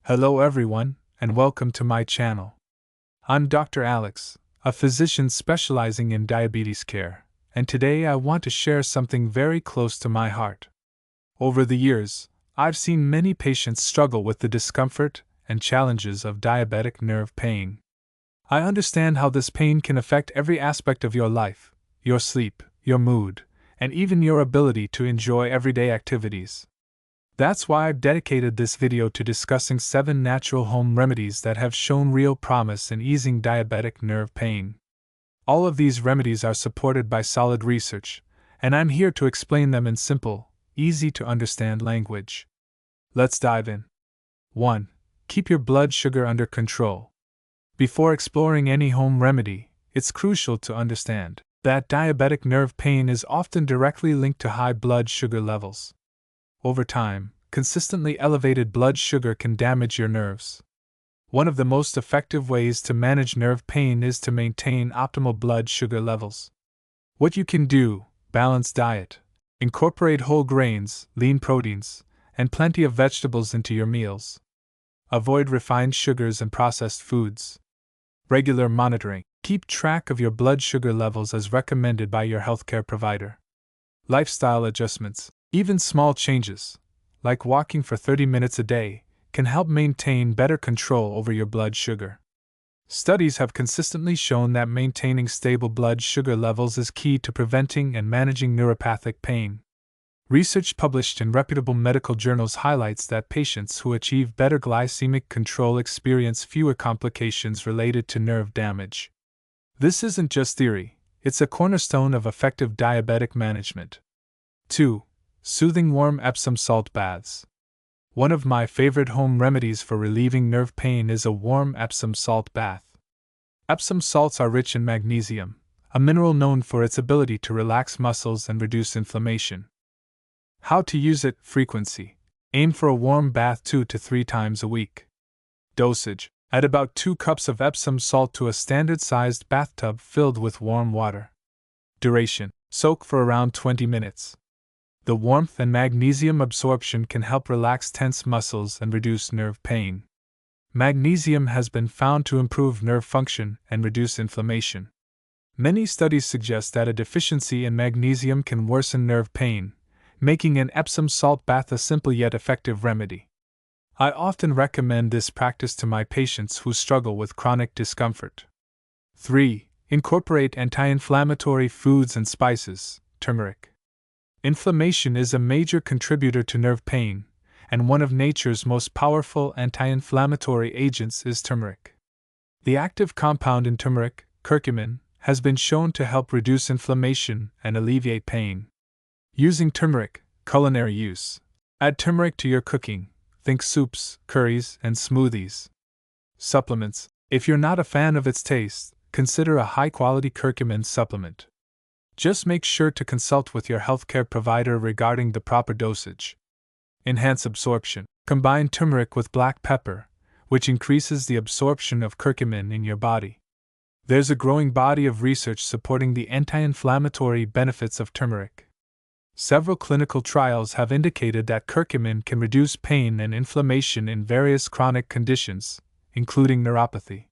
Hello everyone, and welcome to my channel. I'm Dr. Alex, a physician specializing in diabetes care, and today I want to share something very close to my heart. Over the years, I've seen many patients struggle with the discomfort and challenges of diabetic nerve pain. I understand how this pain can affect every aspect of your life, your sleep, your mood, and even your ability to enjoy everyday activities. That's why I've dedicated this video to discussing 7 natural home remedies that have shown real promise in easing diabetic nerve pain. All of these remedies are supported by solid research, and I'm here to explain them in simple, easy to understand language. Let's dive in. 1. Keep your blood sugar under control. Before exploring any home remedy, it's crucial to understand that diabetic nerve pain is often directly linked to high blood sugar levels. Over time, consistently elevated blood sugar can damage your nerves. One of the most effective ways to manage nerve pain is to maintain optimal blood sugar levels. What you can do: balanced diet. Incorporate whole grains, lean proteins, and plenty of vegetables into your meals. Avoid refined sugars and processed foods. Regular monitoring. Keep track of your blood sugar levels as recommended by your healthcare provider. Lifestyle adjustments. Even small changes, like walking for 30 minutes a day, can help maintain better control over your blood sugar. Studies have consistently shown that maintaining stable blood sugar levels is key to preventing and managing neuropathic pain. Research published in reputable medical journals highlights that patients who achieve better glycemic control experience fewer complications related to nerve damage. This isn't just theory, it's a cornerstone of effective diabetic management. 2. Soothing warm Epsom salt baths. One of my favorite home remedies for relieving nerve pain is a warm Epsom salt bath. Epsom salts are rich in magnesium, a mineral known for its ability to relax muscles and reduce inflammation. How to use it: frequency. Aim for a warm bath 2 to 3 times a week. Dosage. Add about 2 cups of Epsom salt to a standard-sized bathtub filled with warm water. Duration. Soak for around 20 minutes. The warmth and magnesium absorption can help relax tense muscles and reduce nerve pain. Magnesium has been found to improve nerve function and reduce inflammation. Many studies suggest that a deficiency in magnesium can worsen nerve pain, making an Epsom salt bath a simple yet effective remedy. I often recommend this practice to my patients who struggle with chronic discomfort. 3. Incorporate anti-inflammatory foods and spices. Turmeric. Inflammation is a major contributor to nerve pain, and one of nature's most powerful anti-inflammatory agents is turmeric. The active compound in turmeric, curcumin, has been shown to help reduce inflammation and alleviate pain. Using turmeric. Culinary use. Add turmeric to your cooking. Think soups, curries, and smoothies. Supplements. If you're not a fan of its taste, consider a high-quality curcumin supplement. Just make sure to consult with your healthcare provider regarding the proper dosage. Enhance absorption. Combine turmeric with black pepper, which increases the absorption of curcumin in your body. There's a growing body of research supporting the anti-inflammatory benefits of turmeric. Several clinical trials have indicated that curcumin can reduce pain and inflammation in various chronic conditions, including neuropathy.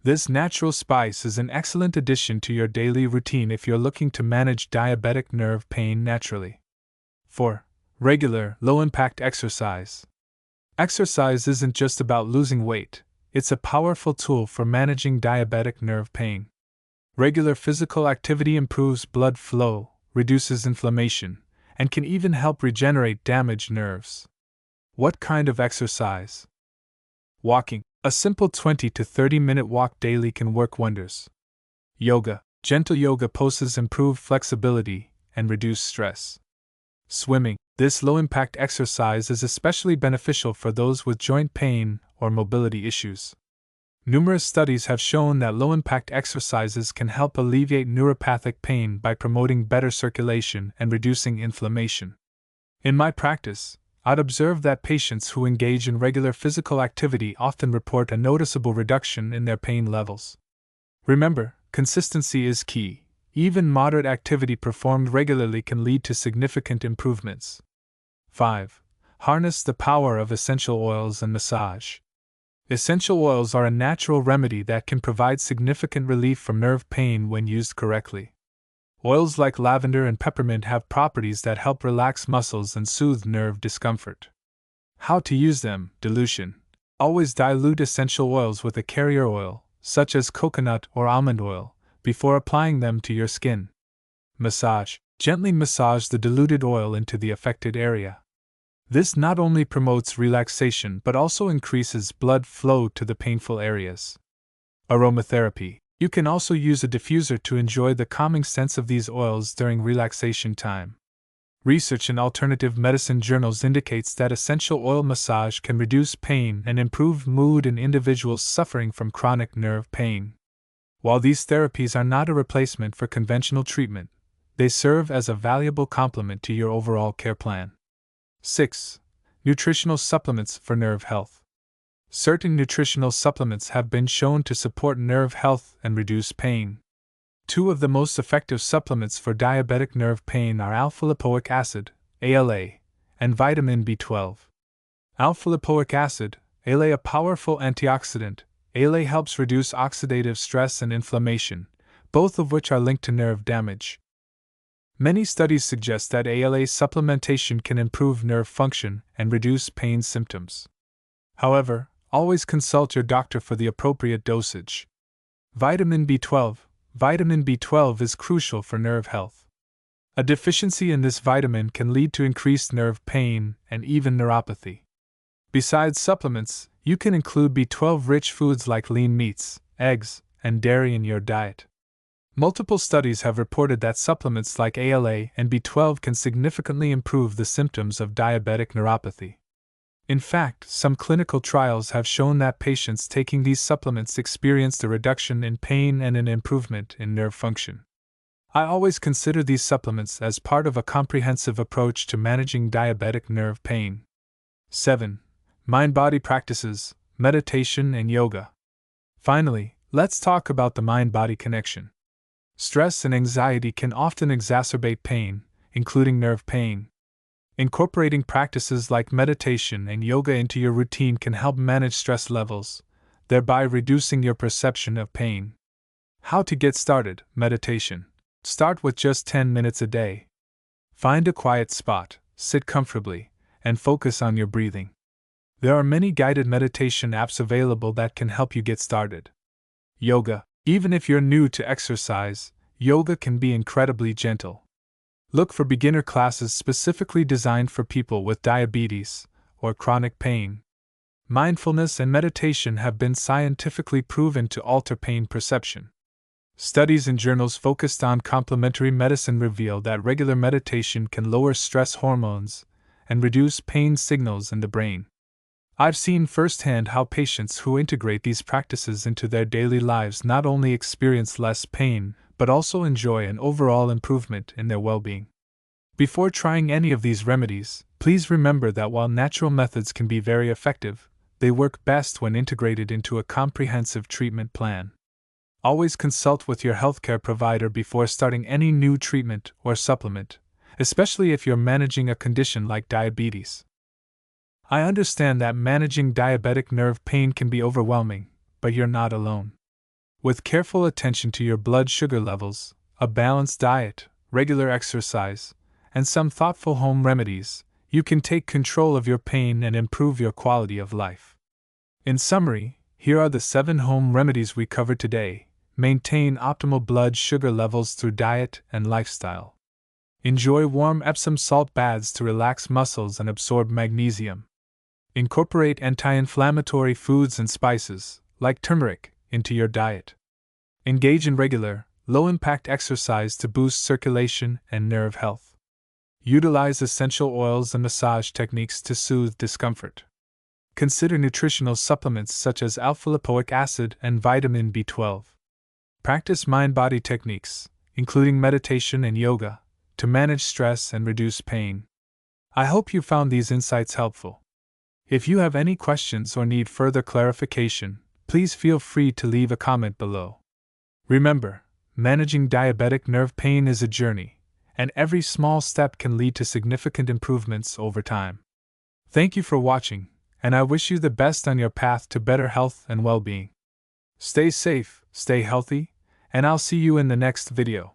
This natural spice is an excellent addition to your daily routine if you're looking to manage diabetic nerve pain naturally. 4. Regular, low-impact exercise. Exercise isn't just about losing weight, it's a powerful tool for managing diabetic nerve pain. Regular physical activity improves blood flow, reduces inflammation, and can even help regenerate damaged nerves. What kind of exercise? Walking. A simple 20 to 30-minute walk daily can work wonders. Yoga. Gentle yoga poses improve flexibility and reduce stress. Swimming. This low-impact exercise is especially beneficial for those with joint pain or mobility issues. Numerous studies have shown that low-impact exercises can help alleviate neuropathic pain by promoting better circulation and reducing inflammation. In my practice, I'd observe that patients who engage in regular physical activity often report a noticeable reduction in their pain levels. Remember, consistency is key. Even moderate activity performed regularly can lead to significant improvements. 5. Harness the power of essential oils and massage. Essential oils are a natural remedy that can provide significant relief from nerve pain when used correctly. Oils like lavender and peppermint have properties that help relax muscles and soothe nerve discomfort. How to use them? Dilution. Always dilute essential oils with a carrier oil, such as coconut or almond oil, before applying them to your skin. Massage. Gently massage the diluted oil into the affected area. This not only promotes relaxation but also increases blood flow to the painful areas. Aromatherapy. You can also use a diffuser to enjoy the calming scents of these oils during relaxation time. Research in alternative medicine journals indicates that essential oil massage can reduce pain and improve mood in individuals suffering from chronic nerve pain. While these therapies are not a replacement for conventional treatment, they serve as a valuable complement to your overall care plan. 6. Nutritional supplements for nerve health. Certain nutritional supplements have been shown to support nerve health and reduce pain. Two of the most effective supplements for diabetic nerve pain are alpha-lipoic acid, ALA, and vitamin B12. Alpha-lipoic acid, ALA, a powerful antioxidant. ALA helps reduce oxidative stress and inflammation, both of which are linked to nerve damage. Many studies suggest that ALA supplementation can improve nerve function and reduce pain symptoms. However, always consult your doctor for the appropriate dosage. Vitamin B12. Vitamin B12 is crucial for nerve health. A deficiency in this vitamin can lead to increased nerve pain and even neuropathy. Besides supplements, you can include B12-rich foods like lean meats, eggs, and dairy in your diet. Multiple studies have reported that supplements like ALA and B12 can significantly improve the symptoms of diabetic neuropathy. In fact, some clinical trials have shown that patients taking these supplements experienced a reduction in pain and an improvement in nerve function. I always consider these supplements as part of a comprehensive approach to managing diabetic nerve pain. 7. Mind-body practices, meditation, and yoga. Finally, let's talk about the mind-body connection. Stress and anxiety can often exacerbate pain, including nerve pain. Incorporating practices like meditation and yoga into your routine can help manage stress levels, thereby reducing your perception of pain. How to get started? Meditation. Start with just 10 minutes a day. Find a quiet spot, sit comfortably, and focus on your breathing. There are many guided meditation apps available that can help you get started. Yoga. Even if you're new to exercise, yoga can be incredibly gentle. Look for beginner classes specifically designed for people with diabetes or chronic pain. Mindfulness and meditation have been scientifically proven to alter pain perception. Studies in journals focused on complementary medicine reveal that regular meditation can lower stress hormones and reduce pain signals in the brain. I've seen firsthand how patients who integrate these practices into their daily lives not only experience less pain, but also enjoy an overall improvement in their well-being. Before trying any of these remedies, please remember that while natural methods can be very effective, they work best when integrated into a comprehensive treatment plan. Always consult with your healthcare provider before starting any new treatment or supplement, especially if you're managing a condition like diabetes. I understand that managing diabetic nerve pain can be overwhelming, but you're not alone. With careful attention to your blood sugar levels, a balanced diet, regular exercise, and some thoughtful home remedies, you can take control of your pain and improve your quality of life. In summary, here are the 7 home remedies we covered today. Maintain optimal blood sugar levels through diet and lifestyle. Enjoy warm Epsom salt baths to relax muscles and absorb magnesium. Incorporate anti-inflammatory foods and spices, like turmeric, into your diet. Engage in regular, low-impact exercise to boost circulation and nerve health. Utilize essential oils and massage techniques to soothe discomfort. Consider nutritional supplements such as alpha-lipoic acid and vitamin B12. Practice mind-body techniques, including meditation and yoga, to manage stress and reduce pain. I hope you found these insights helpful. If you have any questions or need further clarification, please feel free to leave a comment below. Remember, managing diabetic nerve pain is a journey, and every small step can lead to significant improvements over time. Thank you for watching, and I wish you the best on your path to better health and well being. Stay safe, stay healthy, and I'll see you in the next video.